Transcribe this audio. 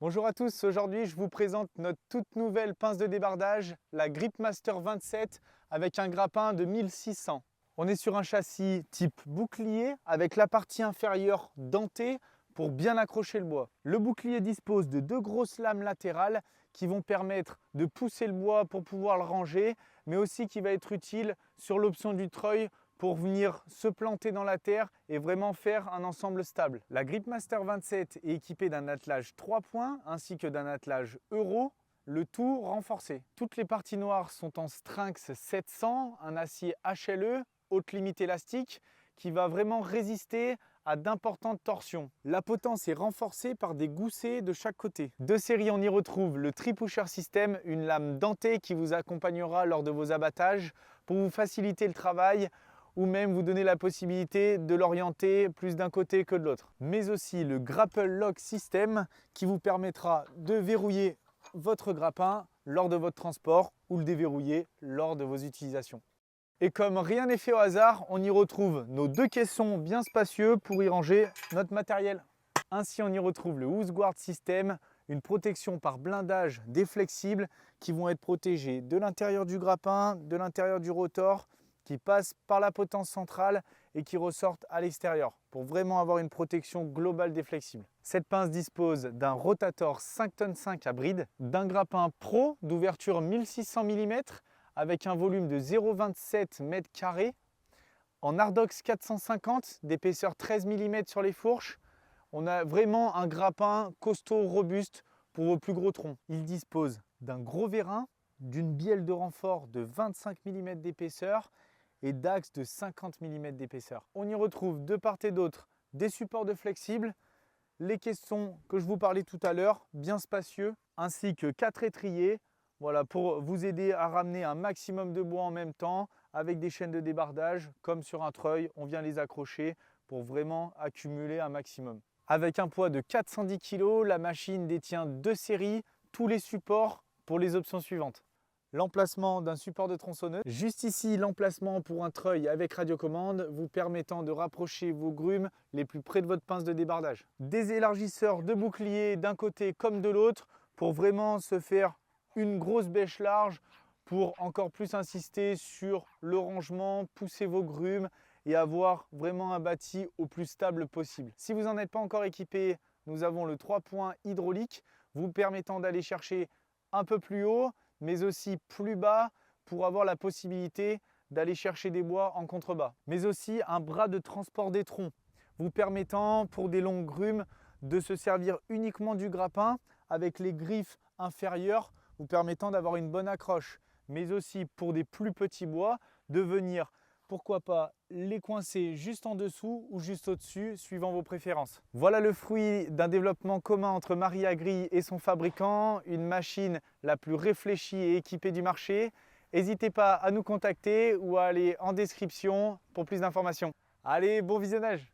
Bonjour à tous, aujourd'hui je vous présente notre toute nouvelle pince de débardage, la Gripmaster 27 avec un grappin de 1600. On est sur un châssis type bouclier avec la partie inférieure dentée pour bien accrocher le bois. Le bouclier dispose de deux grosses lames latérales qui vont permettre de pousser le bois pour pouvoir le ranger, mais aussi qui va être utile sur l'option du treuil pour venir se planter dans la terre et vraiment faire un ensemble stable. La Gripmaster 27 est équipée d'un attelage 3 points ainsi que d'un attelage Euro, le tout renforcé. Toutes les parties noires sont en Strinx 700, un acier HLE, haute limite élastique, qui va vraiment résister à d'importantes torsions. La potence est renforcée par des goussets de chaque côté. De série, on y retrouve le Tri-Pusher System, une lame dentée qui vous accompagnera lors de vos abattages pour vous faciliter le travail ou même vous donner la possibilité de l'orienter plus d'un côté que de l'autre. Mais aussi le Grapple Lock System qui vous permettra de verrouiller votre grappin lors de votre transport ou le déverrouiller lors de vos utilisations. Et comme rien n'est fait au hasard, on y retrouve nos deux caissons bien spacieux pour y ranger notre matériel. Ainsi, on y retrouve le Hose Guard System, une protection par blindage des flexibles qui vont être protégés de l'intérieur du grappin, de l'intérieur du rotor, qui passent par la potence centrale et qui ressortent à l'extérieur pour vraiment avoir une protection globale des flexibles. Cette pince dispose d'un rotator 5 tonnes 5 à bride, d'un grappin pro d'ouverture 1600 mm avec un volume de 0,27 m², en Ardox 450 d'épaisseur 13 mm sur les fourches. On a vraiment un grappin costaud, robuste pour vos plus gros troncs. Il dispose d'un gros vérin, d'une bielle de renfort de 25 mm d'épaisseur et d'axes de 50 mm d'épaisseur. On y retrouve de part et d'autre des supports de flexibles, les caissons que je vous parlais tout à l'heure, bien spacieux, ainsi que 4 étriers, voilà, pour vous aider à ramener un maximum de bois en même temps avec des chaînes de débardage. Comme sur un treuil, on vient les accrocher pour vraiment accumuler un maximum. Avec un poids de 410 kg, la machine détient deux séries, tous les supports pour les options suivantes. L'emplacement d'un support de tronçonneuse. Juste ici, l'emplacement pour un treuil avec radiocommande vous permettant de rapprocher vos grumes les plus près de votre pince de débardage. Des élargisseurs de bouclier d'un côté comme de l'autre pour vraiment se faire une grosse bêche large pour encore plus insister sur le rangement, pousser vos grumes et avoir vraiment un bâti au plus stable possible. Si vous n'en êtes pas encore équipé, nous avons le 3 points hydraulique vous permettant d'aller chercher un peu plus haut mais aussi plus bas pour avoir la possibilité d'aller chercher des bois en contrebas. Mais aussi un bras de transport des troncs vous permettant pour des longues grumes de se servir uniquement du grappin avec les griffes inférieures vous permettant d'avoir une bonne accroche, mais aussi pour des plus petits bois, de venir, pourquoi pas, les coincer juste en dessous ou juste au-dessus, suivant vos préférences. Voilà le fruit d'un développement commun entre Marie Agri et son fabricant, une machine la plus réfléchie et équipée du marché. N'hésitez pas à nous contacter ou à aller en description pour plus d'informations. Allez, bon visionnage!